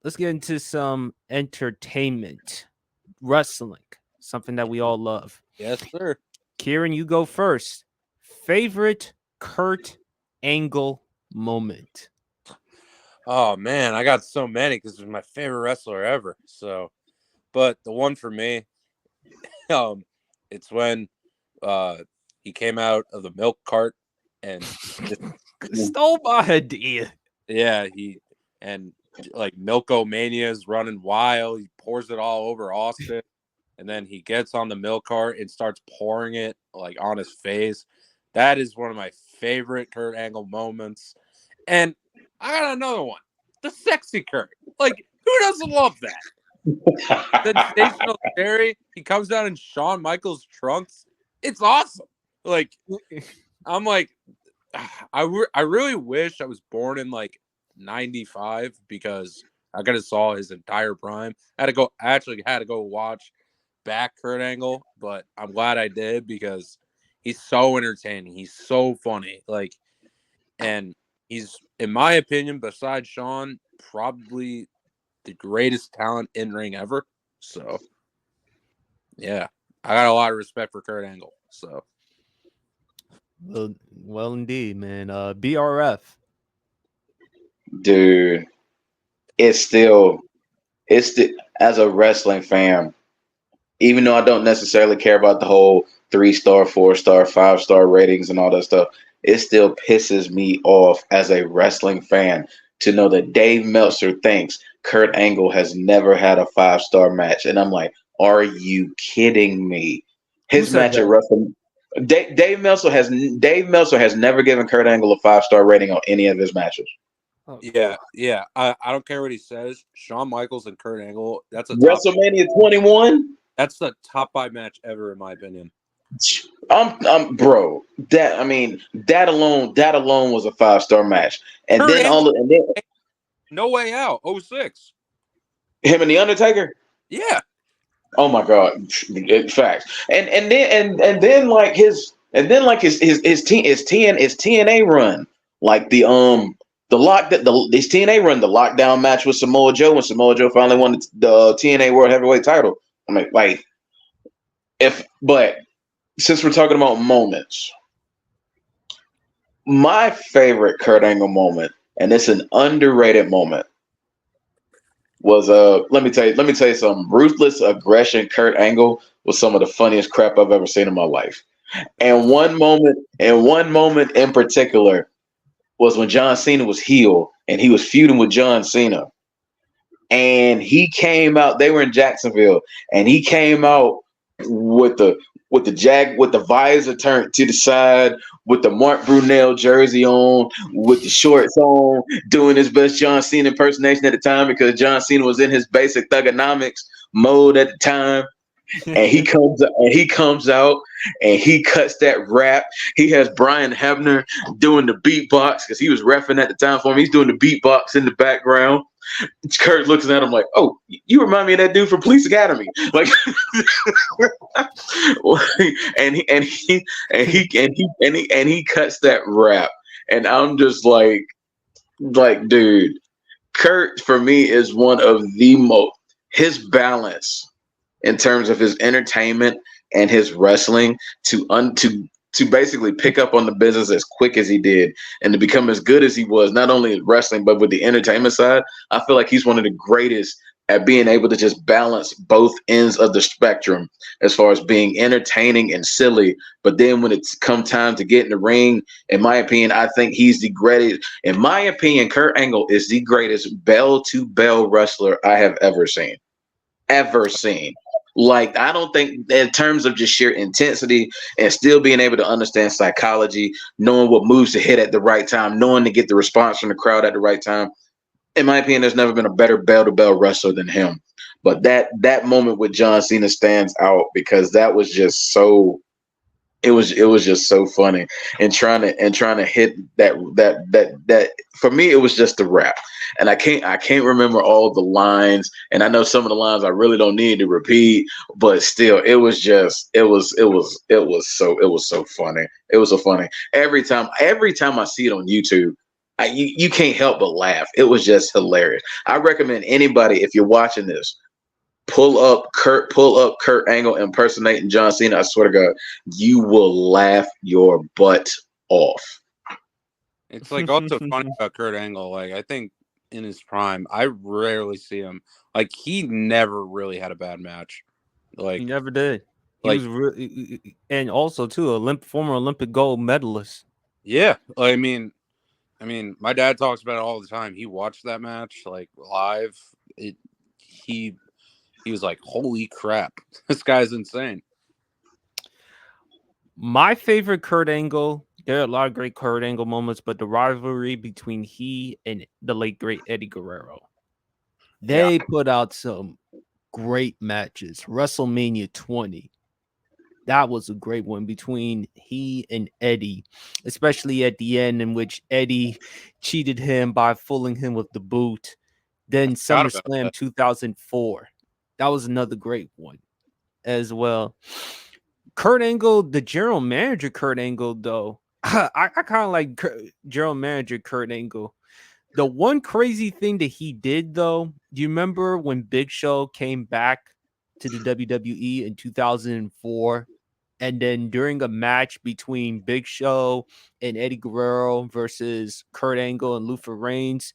let's get into some entertainment. Wrestling, something that we all love. Yes, sir. Kieran, you go first. Favorite Kurt Angle moment? Oh man, I got so many because he's my favorite wrestler ever. So, but the one for me, um, it's when uh he came out of the milk cart and just, Stole my idea. yeah, he and like Milkomania is running wild. He pours it all over Austin, and then he gets on the milk cart and starts pouring it like on his face. That is one of my favorite Kurt Angle moments. And I got another one, the sexy Kurt. Like, who doesn't love that? Sensational Jerry. He comes down in Shawn Michaels trunks. It's awesome. Like, I'm like, I really wish I was born in like 95 because I could have saw his entire prime. Had to go watch back Kurt Angle, but I'm glad I did because he's so entertaining. He's so funny. Like, and he's, in my opinion, besides Shawn, probably the greatest talent in ring ever. So, yeah, I got a lot of respect for Kurt Angle. So, Well, indeed, man. BRF. Dude, it's still as a wrestling fan, even though I don't necessarily care about the whole 3-star, 4-star, 5-star ratings and all that stuff, it still pisses me off as a wrestling fan to know that Dave Meltzer thinks Kurt Angle has never had a 5-star match. And I'm like, are you kidding me? Who His said match at that? Wrestle Dave Meltzer has never given Kurt Angle a 5-star rating on any of his matches. Oh, yeah. I don't care what he says. Shawn Michaels and Kurt Angle, WrestleMania 21. that's the top 5 match ever, in my opinion. I'm bro. That alone was a 5-star match, and Kurt then Angle, and then No Way Out, 06. him and the Undertaker. Yeah. Oh my God, facts. And then like his TNA run, like his TNA run, the lockdown match with Samoa Joe when Samoa Joe finally won the TNA World Heavyweight title. I mean, like but since we're talking about moments, my favorite Kurt Angle moment, and it's an underrated moment, was let me tell you something. Ruthless aggression Kurt Angle was some of the funniest crap I've ever seen in my life. And one moment in particular was when John Cena was heel and he was feuding with John Cena. And he came out, they were in Jacksonville, and he came out with the visor turned to the side, with the Mark Brunell jersey on, with the shorts on, doing his best John Cena impersonation at the time because John Cena was in his basic thugonomics mode at the time. And he comes out and he cuts that rap. He has Brian Hebner doing the beatbox because he was reffing at the time for him. He's doing the beatbox in the background. Kurt looks at him like, "Oh, you remind me of that dude from Police Academy." Like, and he cuts that rap, and I'm just like, dude, Kurt for me is one of the most, his balance in terms of his entertainment and his wrestling to basically pick up on the business as quick as he did and to become as good as he was, not only in wrestling but with the entertainment side. I feel like he's one of the greatest at being able to just balance both ends of the spectrum as far as being entertaining and silly. But then when it's come time to get in the ring, in my opinion, I think he's the greatest. In my opinion, Kurt Angle is the greatest bell to bell wrestler I have ever seen. Like, I don't think in terms of just sheer intensity and still being able to understand psychology, knowing what moves to hit at the right time, knowing to get the response from the crowd at the right time. In my opinion, there's never been a better bell to bell wrestler than him. But that moment with John Cena stands out because that was just so, it was just so funny, and trying to hit that for me it was just the rap. And I can't remember all the lines, and I know some of the lines I really don't need to repeat, but still it was so funny. It was so funny every time I see it on YouTube. you can't help but laugh. It was just hilarious. I recommend anybody, if you're watching this, pull up Kurt Angle impersonating John Cena. I swear to God, you will laugh your butt off. It's like also funny about Kurt Angle. Like I think in his prime, I rarely see him. Like he never really had a bad match. He Like never did. He like was really, and also too, former Olympic gold medalist. yeah. I mean, my dad talks about it all the time. He watched that match like live. He was like, "Holy crap, this guy's insane." My favorite Kurt Angle. There are a lot of great Kurt Angle moments, but the rivalry between he and the late great Eddie Guerrero. They put out some great matches. WrestleMania 20. That was a great one between he and Eddie, especially at the end, in which Eddie cheated him by fooling him with the boot. Then Forgot about SummerSlam that. 2004. That was another great one as well. Kurt Angle, the general manager Kurt Angle, though, I kind of like general manager Kurt Angle. The one crazy thing that he did, though, do you remember when Big Show came back to the WWE in 2004? And then during a match between Big Show and Eddie Guerrero versus Kurt Angle and Luther Reigns,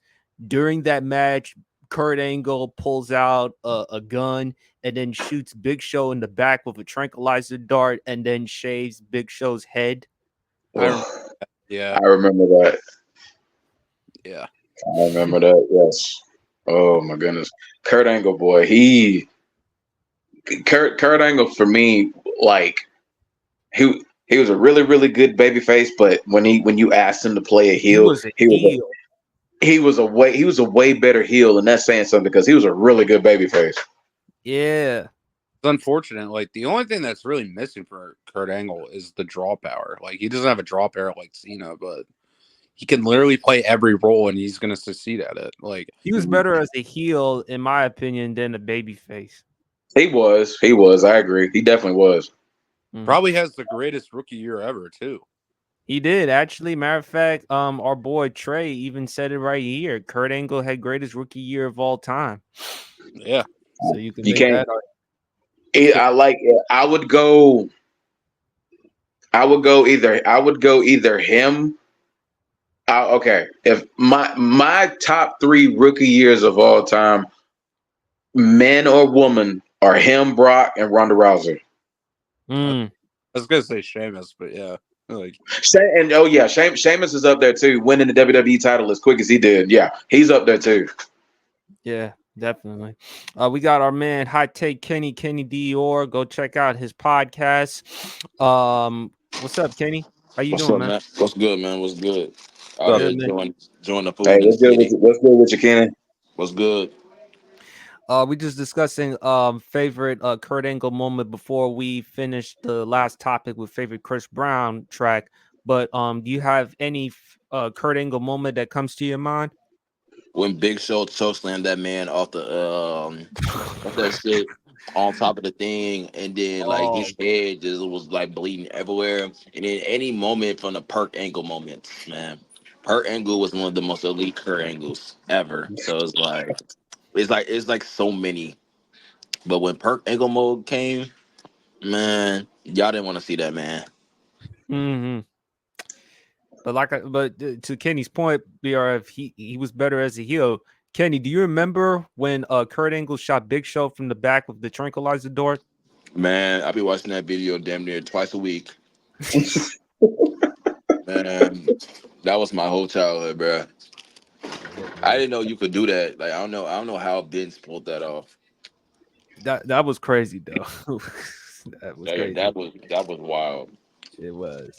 during that match, Kurt Angle pulls out a gun and then shoots Big Show in the back with a tranquilizer dart and then shaves Big Show's head. Yeah, I remember that. yeah. I remember that. Yes. Oh my goodness, Kurt Angle, boy, Kurt Angle for me, like he was a really good baby face, but when you asked him to play a He heel, was a heel. he was a way better heel, and that's saying something because he was a really good baby face. Yeah. It's unfortunate. Like the only thing that's really missing for Kurt Angle is the draw power. Like he doesn't have a draw power like Cena, but he can literally play every role and he's gonna succeed at it. Like He was better as a heel, in my opinion, than a baby face. He was. I agree. He definitely was. probably has the greatest rookie year ever too. He did, actually. Matter of fact, our boy Trey even said it right here. Kurt Angle had greatest rookie year of all time. Yeah. So you can You make can't. that. I like. I would go either him. Okay, if my top 3 rookie years of all time, men or woman, are him, Brock, and Ronda Rousey. Mm. I was gonna say Sheamus, but yeah. Like Sheamus is up there too, winning the WWE title as quick as he did. Yeah, he's up there too. Yeah, definitely. We got our man High Take Kenny Dior. Go check out his podcast. What's up, Kenny? How you doing, man? What's good, man? What's good? Good, Here man. enjoying the food Hey, in the what's good city. with you, Kenny? What's good? We just discussing favorite Kurt Angle moment before we finish the last topic with favorite Chris Brown track. But do you have any Kurt Angle moment that comes to your mind? When Big Show chokeslammed that man off the off that shit on top of the thing, and then like his head just was like bleeding everywhere. And then any moment from the Perk Angle moments, man. Perk Angle was one of the most elite Kurt Angles ever. So it's like so many. But when Perk Angle mode came, man, y'all didn't want to see that, man. Mm-hmm. But to Kenny's point, BRF, he was better as a heel. Kenny, do you remember when Kurt Angle shot Big Show from the back with the tranquilizer dart? Man, I be watching that video damn near twice a week. Man, that was my whole childhood, bro. I didn't know you could do that. Like I don't know how Vince pulled that off. That was crazy though. That was crazy. That was wild. It was.